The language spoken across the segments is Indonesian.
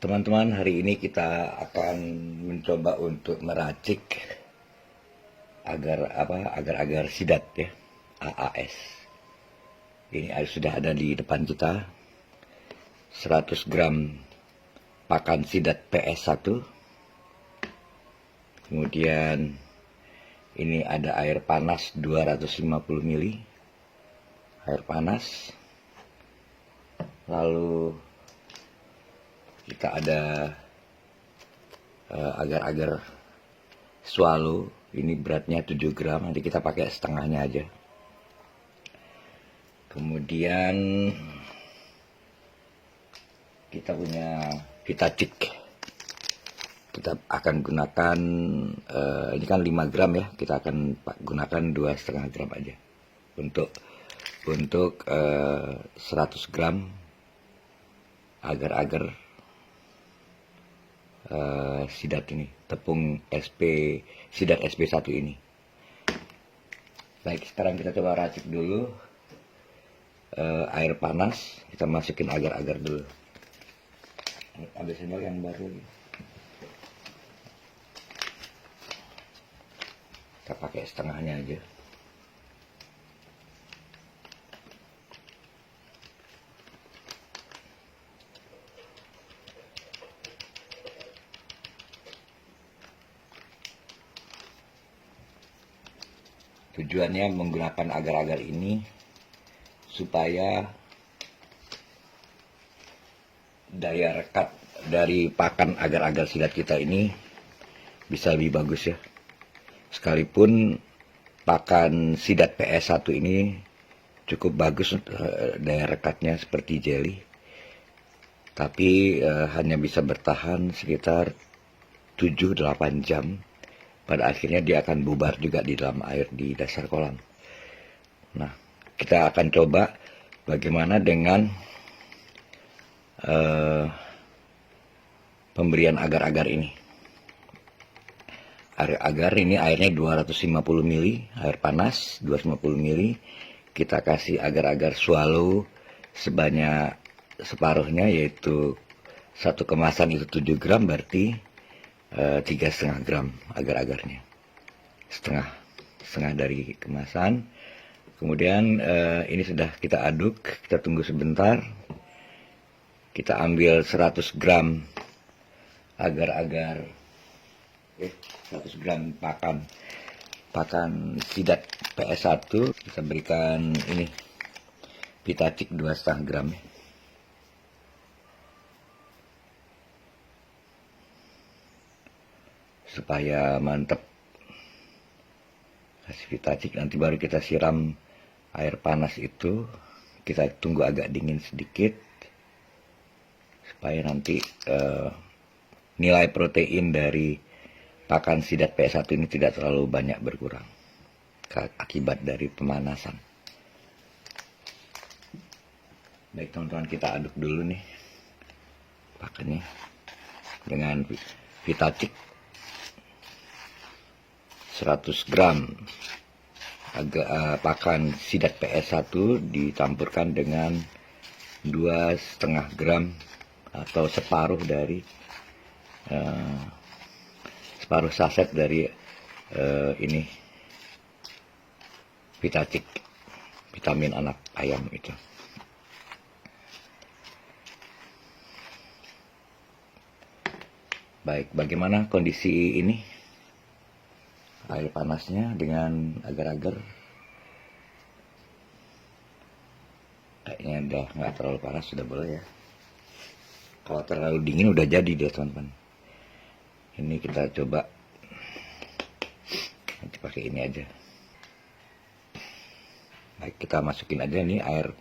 Teman-teman, hari ini kita akan mencoba untuk meracik agar sidat ya, AAS. Ini sudah ada di depan kita 100 gram pakan sidat PS1. Kemudian ini ada air panas 250 ml. Air panas. Lalu kita ada agar-agar swallow, ini beratnya 7 gram, nanti kita pakai setengahnya aja. Kemudian kita punya Vitacik, kita akan gunakan ini kan 5 gram ya, kita akan gunakan 2,5 gram aja untuk 100 gram agar-agar sidat ini, tepung sidat SP1 ini. Baik, sekarang kita coba racik dulu. Air panas, kita masukin agar-agar dulu. Ambil sendok yang baru lagi. Kita pakai setengahnya aja. Tujuannya menggunakan agar-agar ini supaya daya rekat dari pakan agar-agar sidat kita ini bisa lebih bagus ya. Sekalipun pakan sidat PS1 ini cukup bagus daya rekatnya seperti jelly, tapi hanya bisa bertahan sekitar 7-8 jam. Pada akhirnya dia akan bubar juga di dalam air di dasar kolam. Nah, kita akan coba bagaimana dengan pemberian agar-agar ini. Agar ini airnya 250 ml, air panas 250 ml. Kita kasih agar-agar swallow sebanyak separuhnya, yaitu satu kemasan itu 7 gram, berarti 3,5 gram agar-agarnya, setengah dari kemasan. Kemudian ini sudah kita aduk, kita tunggu sebentar. Kita ambil 100 gram agar-agar 100 gram pakan sidat PS1, kita berikan ini Vitacik 2,5 gram. Supaya mantap, kasih Vitacik, nanti baru kita siram air panas itu. Kita tunggu agak dingin sedikit supaya nanti nilai protein dari pakan sidat PS1 ini tidak terlalu banyak berkurang akibat dari pemanasan. Baik teman-teman, kita aduk dulu nih pakannya dengan Vitacik 100 gram pakan sidat PS1 ditampurkan dengan 2,5 gram atau separuh saset dari ini Vitacik, vitamin anak ayam itu. Baik, bagaimana kondisi ini? Air panasnya dengan agar-agar kayaknya udah nggak terlalu panas, sudah boleh ya. Kalau terlalu dingin udah jadi dia teman-teman. Ini kita coba nanti pakai ini aja. Baik, kita masukin aja nih air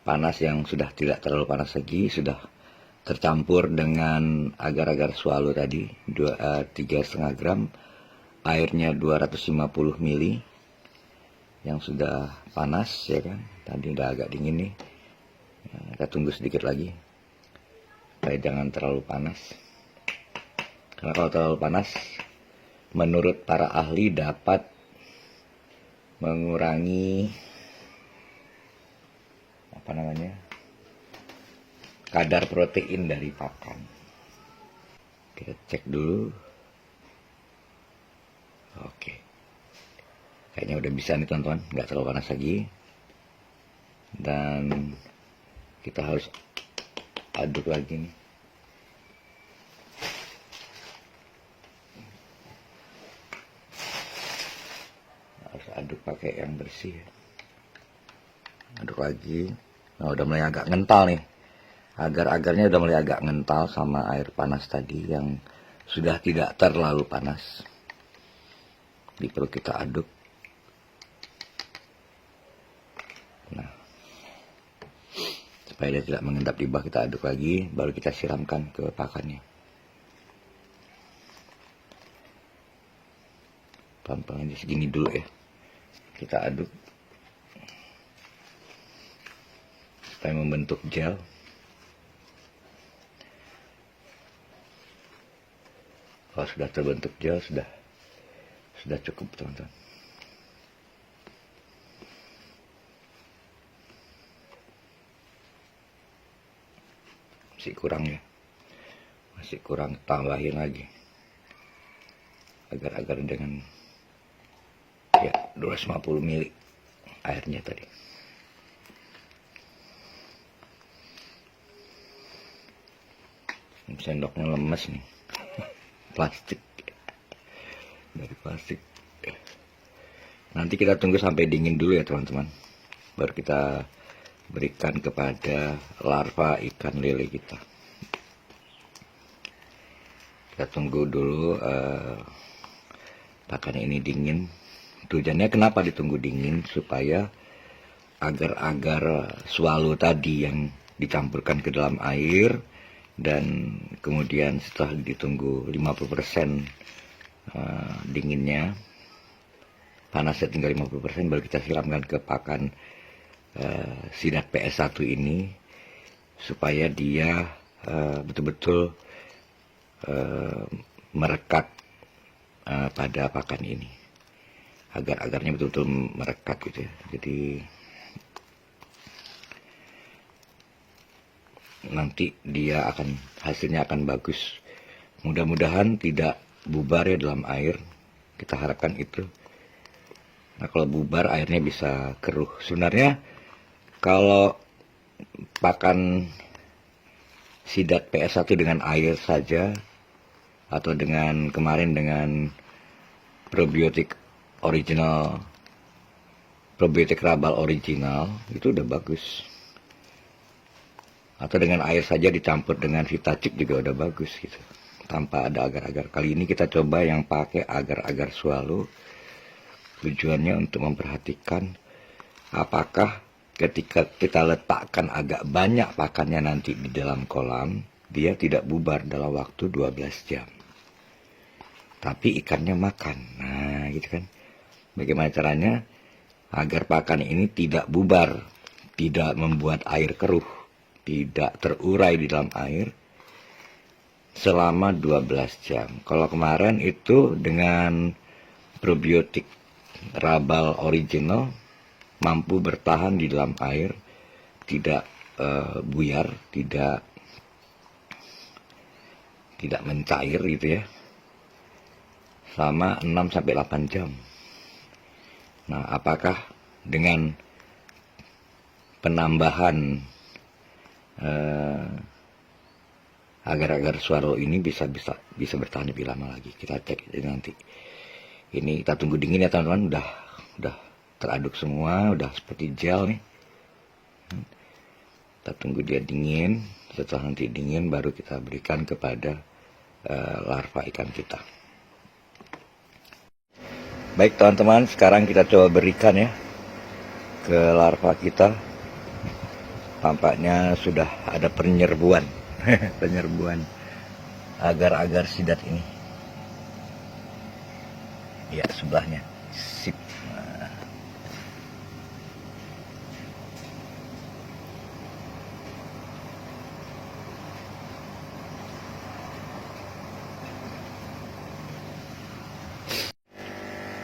panas yang sudah tidak terlalu panas lagi, sudah tercampur dengan agar-agar swallow tadi 3,5 gram. Airnya 250 ml yang sudah panas ya kan, tadi udah agak dingin nih. Kita tunggu sedikit lagi supaya jangan terlalu panas, karena kalau terlalu panas menurut para ahli dapat mengurangi kadar protein dari pakan. Kita cek dulu. Oke. Kayaknya udah bisa nih teman-teman, nggak terlalu panas lagi. Dan kita harus aduk lagi nih. Harus aduk pakai yang bersih. Aduk lagi. Nah, udah mulai agak ngental nih. Agar-agarnya udah mulai agak ngental sama air panas tadi yang sudah tidak terlalu panas. Jadi perlu kita aduk. Nah, supaya dia tidak mengendap di bawah, kita aduk lagi, baru kita siramkan ke pakannya. Pelan-pelan aja segini dulu ya. Kita aduk supaya membentuk gel. Kalau sudah terbentuk gel, sudah cukup teman-teman. Masih kurang ya, masih kurang, tambahin lagi agar-agar dengan ya 250 ml airnya tadi. Sendoknya lemes nih. Plastik, dari plastik. Nanti kita tunggu sampai dingin dulu ya teman-teman, baru kita berikan kepada larva ikan lele kita. Kita tunggu dulu pakan ini dingin. Tujuannya kenapa ditunggu dingin? Supaya agar-agar swallow tadi yang dicampurkan ke dalam air, dan kemudian setelah ditunggu 50% dinginnya, panasnya tinggal 50%, baru kita siramkan ke pakan Sidat PS1 ini, supaya dia betul-betul merekat pada pakan ini, agar-agarnya betul-betul merekat gitu ya. Jadi nanti dia hasilnya akan bagus. Mudah-mudahan tidak bubar ya dalam air, kita harapkan itu. Nah, kalau bubar airnya bisa keruh. Sebenarnya kalau pakan Sidat PS1 dengan air saja, atau dengan kemarin dengan probiotik rabal original, itu udah bagus. Atau dengan air saja dicampur dengan Vitacik juga udah bagus gitu, tanpa ada agar-agar. Kali ini kita coba yang pakai agar-agar swallow. Tujuannya untuk memperhatikan apakah ketika kita letakkan agak banyak pakannya nanti di dalam kolam, dia tidak bubar dalam waktu 12 jam. Tapi ikannya makan. Nah gitu kan. Bagaimana caranya agar pakan ini tidak bubar, tidak membuat air keruh, tidak terurai di dalam air selama 12 jam. Kalau kemarin itu dengan probiotik rabal original mampu bertahan di dalam air, tidak buyar, tidak mencair gitu ya, selama 6-8 jam. Nah, apakah dengan penambahan agar-agar swallow ini bisa bertahan lebih lama lagi? Kita cek nanti. Ini kita tunggu dingin ya teman-teman. Udah teraduk semua, udah seperti gel nih. Kita tunggu dia dingin. Setelah nanti dingin baru kita berikan kepada larva ikan kita. Baik teman-teman, sekarang kita coba berikan ya ke larva kita. Tampaknya sudah ada penyerbuan penyerbuan agar-agar sidat ini. Ya, sebelahnya. Sip.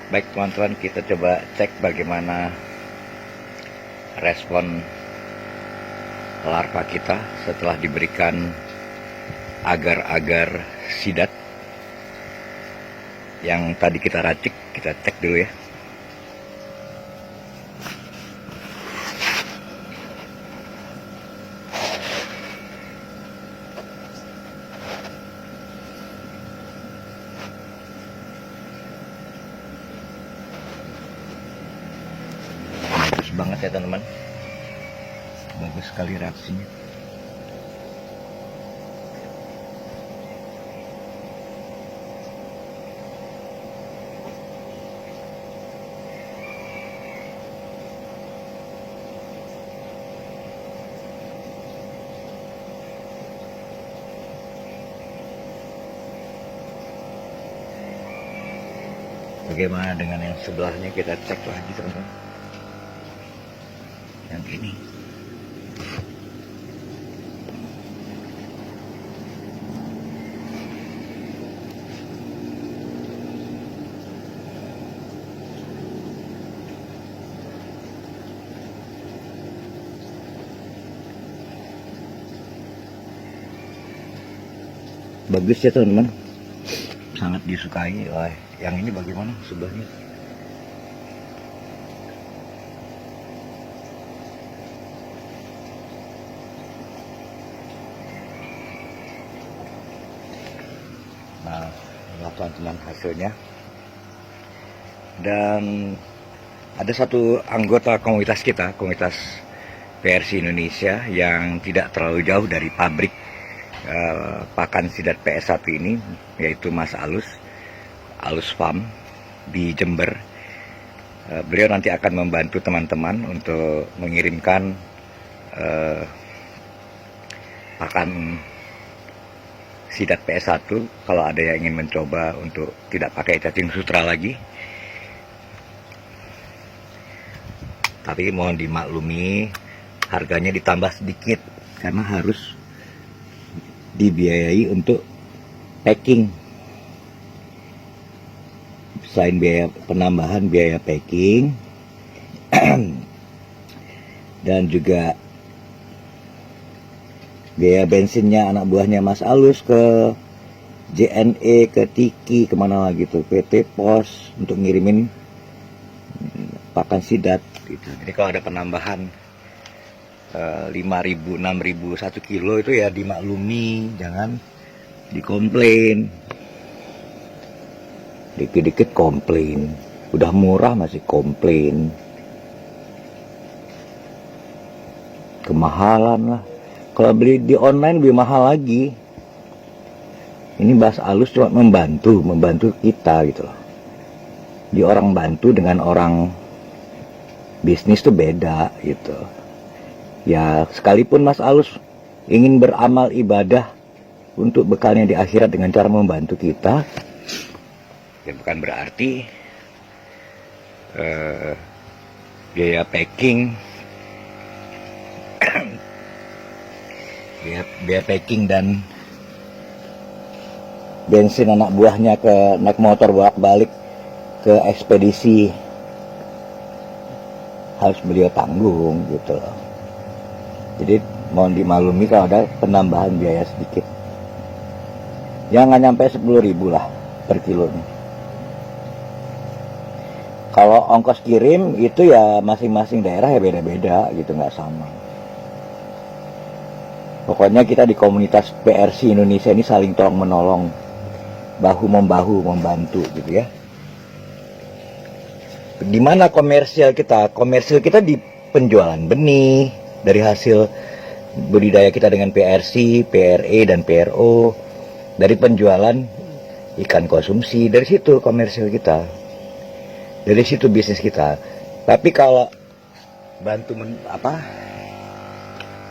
Baik teman-teman, kita coba cek bagaimana respon larva kita setelah diberikan agar-agar sidat yang tadi kita racik. Kita cek dulu ya. Bagus banget ya teman-teman, bagus sekali reaksinya. Bagaimana dengan yang sebelahnya, kita cek lagi teman-teman. Yang ini. Bagus ya teman-teman, sangat disukai. Wah, yang ini bagaimana sebelahnya? Nah, inilah teman-teman hasilnya. Dan ada satu anggota komunitas kita, komunitas PRC Indonesia, yang tidak terlalu jauh dari pabrik pakan sidat PS1 ini, yaitu Mas Alus Farm di Jember. Beliau nanti akan membantu teman-teman untuk mengirimkan pakan sidat PS1 kalau ada yang ingin mencoba untuk tidak pakai cacing sutra lagi. Tapi mohon dimaklumi, harganya ditambah sedikit karena harus dibiayai untuk packing. Selain biaya penambahan biaya packing dan juga biaya bensinnya anak buahnya Mas Alus ke JNE, ke Tiki, kemana lagi tuh, PT Pos, untuk ngirimin pakan sidat gitu. Jadi kalau ada penambahan 5.000, 6.000 1 kilo itu ya dimaklumi, jangan dikomplain. Dikit-dikit komplain, udah murah masih komplain, kemahalan lah. Kalau beli di online lebih mahal lagi. Ini Mas Alus cuma membantu kita gitu loh. Di orang bantu dengan orang bisnis tuh beda gitu. Ya, sekalipun Mas Alus ingin beramal ibadah untuk bekalnya di akhirat dengan cara membantu kita, ya bukan berarti biaya packing biaya packing dan bensin anak buahnya ke naik motor bolak-balik ke ekspedisi harus beliau tanggung gitu loh. Jadi mohon dimaklumi kalau ada penambahan biaya sedikit. Jangan nyampe 10.000 lah per kilonya. Kalau ongkos kirim itu ya masing-masing daerah ya beda-beda gitu, nggak sama. Pokoknya kita di komunitas PRC Indonesia ini saling tolong menolong, bahu-membahu, membantu gitu ya. Di mana komersial kita? Komersial kita di penjualan benih dari hasil budidaya kita dengan PRC, PRE dan PRO, dari penjualan ikan konsumsi, dari situ komersial kita, dari situ bisnis kita. Tapi kalau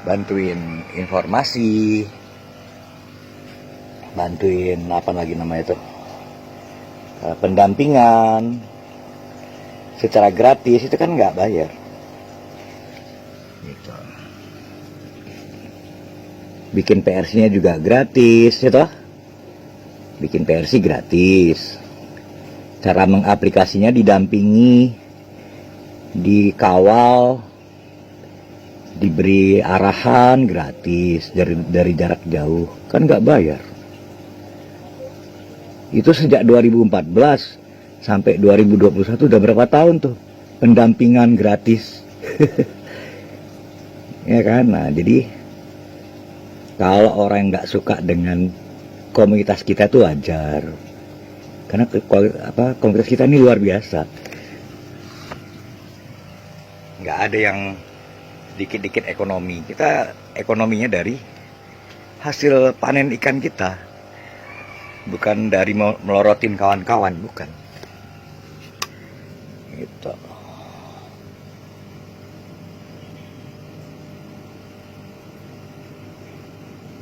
bantuin informasi, bantuin apa lagi namanya itu, pendampingan secara gratis, itu kan nggak bayar gitu. Bikin PRC-nya juga gratis gitu, bikin PRC gratis, cara mengaplikasinya didampingi, dikawal, diberi arahan gratis dari jarak jauh, kan nggak bayar. Itu sejak 2014 sampai 2021 udah berapa tahun tuh pendampingan gratis. Ya kan? Nah, jadi kalau orang yang nggak suka dengan komunitas kita itu wajar. Karena komunitas kita ini luar biasa. Nggak ada yang dikit-dikit ekonomi. Kita ekonominya dari hasil panen ikan kita. Bukan dari melorotin kawan-kawan, bukan. Gitu.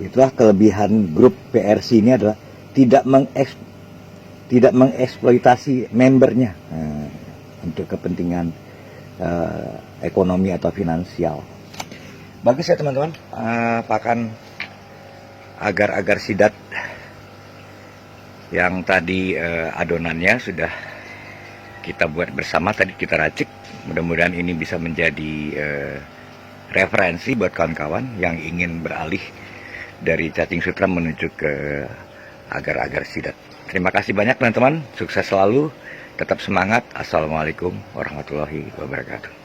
Itulah kelebihan grup PRC ini adalah tidak mengeksploitasi membernya untuk kepentingan ekonomi atau finansial. Bagus ya teman-teman, pakan agar-agar sidat yang tadi adonannya sudah kita buat bersama, tadi kita racik. Mudah-mudahan ini bisa menjadi referensi buat kawan-kawan yang ingin beralih dari cacing sutra menuju ke agar-agar sidat. Terima kasih banyak teman-teman, sukses selalu, tetap semangat. Assalamualaikum warahmatullahi wabarakatuh.